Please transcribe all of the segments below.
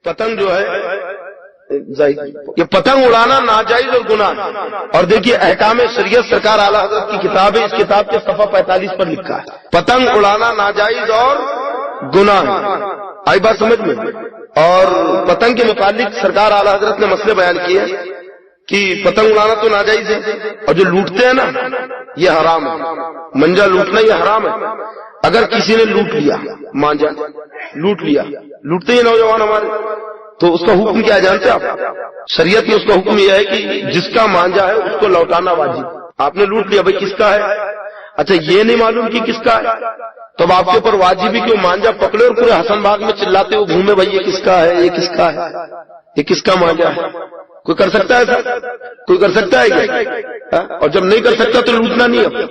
پتنگ جو ہے یہ پتنگ اڑانا ناجائز اور گناہ ہے. اور دیکھیے احکام شریعت سرکار اعلیٰ حضرت کی کتاب ہے, اس کتاب کے صفحہ 45 پر لکھا ہے پتنگ اڑانا ناجائز اور گناہ ہے. آئی بات سمجھ میں؟ اور پتنگ کے متعلق سرکار اعلیٰ حضرت نے مسئلے بیان کیے کہ پتنگ اڑانا تو ناجائز ہے, اور جو لوٹتے ہیں نا یہ حرام ہے. منجا لوٹنا یہ حرام ہے. اگر کسی نے لوٹ لیا مانجا لوٹ لیا, لوٹتے ہیں نوجوان ہمارے, تو اس کا حکم کیا جانتے ہیں آپ؟ شریعت میں اس کا حکم یہ ہے کہ جس کا مانجا ہے اس کو لوٹانا واجب. آپ نے لوٹ لیا, بھائی کس کا ہے؟ اچھا یہ نہیں معلوم کہ کس کا ہے, تو اب آپ کے اوپر واجب ہی کہ وہ مانجا پکڑے اور پورے حسن باغ میں چلاتے ہوئے گھومے, بھائی یہ کس کا ہے, یہ کس کا ہے, یہ کس کا مانجا ہے. کوئی کر سکتا ہے سر؟ کوئی کر سکتا ہے کیا؟ اور جب نہیں کر سکتا تو لوٹنا نہیں ہے,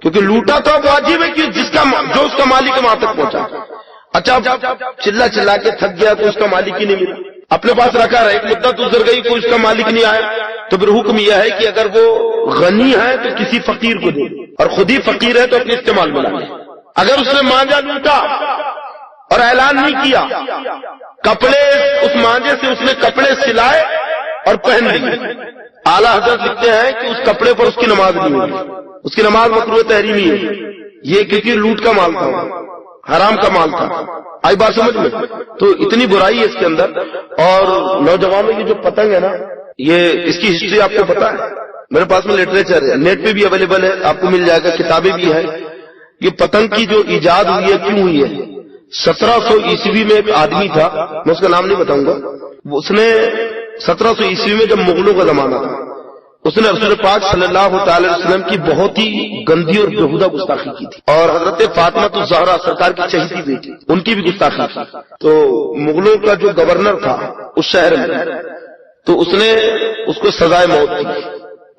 کیونکہ لوٹا تو اب واجب ہے کہ جس کا جو اس کا مالک وہاں تک پہنچا. اچھا چلا چلا کے تھک گیا تو اس کا مالک ہی نہیں ملا, اپنے پاس رکھا رہا, ایک مدت گزر گئی کوئی اس کا مالک نہیں آیا, تو پھر حکم یہ ہے کہ اگر وہ غنی ہے تو کسی فقیر کو دے, اور خود ہی فقیر ہے تو اپنے استعمال میں لائے. اگر اس نے مانجا لوٹا اور اعلان نہیں کیا, کپڑے اس مانجے سے اس نے کپڑے سلائے اور پہن لیے, اعلیٰ حضرت لکھتے ہیں کہ اس کپڑے پر اس کی نماز نہیں ہوگی, اس کی نماز مکروہ تحریمی ہے. یہ کیونکہ لوٹ کا مال تھا, حرام کا مال تھا. آئی بات سمجھ میں؟ تو اتنی برائی ہے اس کے اندر. اور نوجوانوں کی جو پتنگ ہے نا, یہ اس کی ہسٹری آپ کو پتا ہے, میرے پاس میں لٹریچر ہے, نیٹ پہ بھی اویلیبل ہے, آپ کو مل جائے گا, کتابیں بھی ہیں. یہ پتنگ کی جو ایجاد ہوئی ہے کیوں ہوئی ہے؟ 1700 عیسوی میں ایک آدمی تھا, میں اس کا نام نہیں بتاؤں گا, اس نے 1700 عیسوی میں جب مغلوں کا زمانہ تھا, اس نے رسول پاک صلی اللہ تعالی وسلم کی بہت ہی گندی اور بےہودہ گستاخی کی تھی, اور حضرت فاطمہ الزہرا سرکار کی چہیتی بیٹی ان کی بھی گستاخی کی. تو مغلوں کا جو گورنر تھا اس شہر میں, تو اس نے اس کو سزائے موت دی.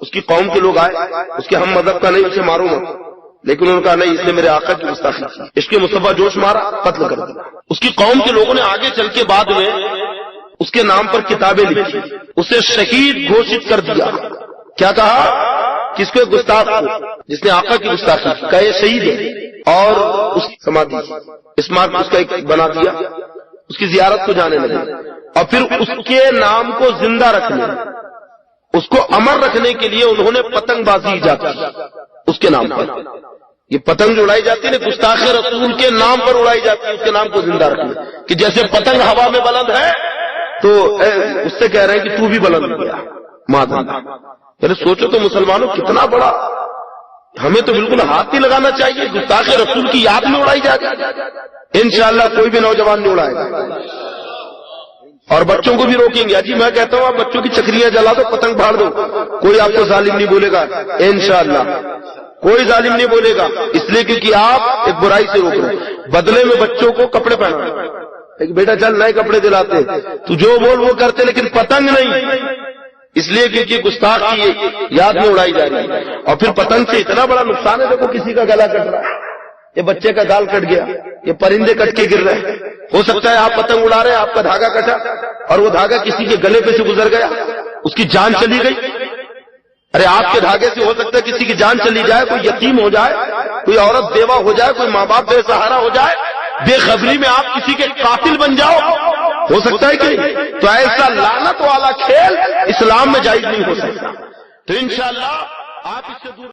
اس کی قوم کے لوگ آئے, اس کے ہم مذہب کا نہیں, اسے مارو مت, لیکن انہوں نے کہا نہیں, اس نے میرے آقا کی گستاخی کی, اس کے مصطفیٰ جوش مارا, قتل کر دیا. اس کی قوم کے لوگوں نے آگے چل کے بعد میں اس کے نام پر کتابیں لکھی, اسے شہید گھوشت کر دیا. کیا کہا؟ کس کو؟ گستاخ کو, جس نے آقا کی گستاخی کی, کہا یہ شہید ہے. اور اس کی سمادھی اسمارٹ اس کا ایک بنا دیا, اس کی زیارت کو جانے لگے, اور پھر اس کے نام کو زندہ رکھنے, اس کو امر رکھنے کے لیے انہوں نے پتنگ بازی ایجاد کی اس کے نام پر. یہ پتنگ جو اڑائی جاتی ہے نا, گستاخ رسول کے نام پر اڑائی جاتی ہے, اس کے نام کو زندہ رکھنے, کہ جیسے پتنگ ہوا میں بلند ہے تو اس سے کہہ رہے ہیں کہ تو بھی بلند ہو گیا. مادہ یعنی سوچو تو مسلمانوں کتنا بڑا, ہمیں تو بالکل ہاتھ ہی لگانا چاہیے. گستاخ رسول کی یاد میں اڑائی جاتی ہے, انشاءاللہ کوئی بھی نوجوان نہیں اڑائے گا. اور بچوں کو بھی روکیں گے. جی میں کہتا ہوں آپ بچوں کی چکریاں جلا دو, پتنگ پھاڑ دو, کوئی آپ کو ظالم نہیں بولے گا, انشاءاللہ کوئی ظالم نہیں بولے گا. اس لیے کیونکہ آپ ایک برائی سے روک رہے ہیں. بدلے میں بچوں کو کپڑے پہنا, ایک بیٹا چل نئے کپڑے دلاتے, تو جو بول وہ کرتے, لیکن پتنگ نہیں, اس لیے کیونکہ گستاخ کی یاد میں اڑائی جا رہی ہے. اور پھر پتنگ سے اتنا بڑا نقصان ہے, دیکھو کسی کا گلا کٹ رہا ہے, یہ بچے کا گال کٹ گیا, یہ پرندے کٹ کے گر رہے ہیں. ہو سکتا ہے آپ پتنگ اڑا رہے ہیں, آپ کا دھاگا کٹا اور وہ دھاگا کسی کے گلے پہ سے گزر گیا, اس کی جان چلی گئی. ارے آپ کے دھاگے سے ہو سکتا ہے کسی کی جان چلی جائے, کوئی یتیم ہو جائے, کوئی عورت بیوہ ہو جائے, کوئی ماں باپ بے سہارا ہو جائے, بے خبری میں آپ کسی کے قاتل بن جاؤ, ہو سکتا ہے کہ نہیں؟ تو ایسا لعنت والا کھیل اسلام میں جائز نہیں ہو سکتا. تو انشاءاللہ آپ اس سے دور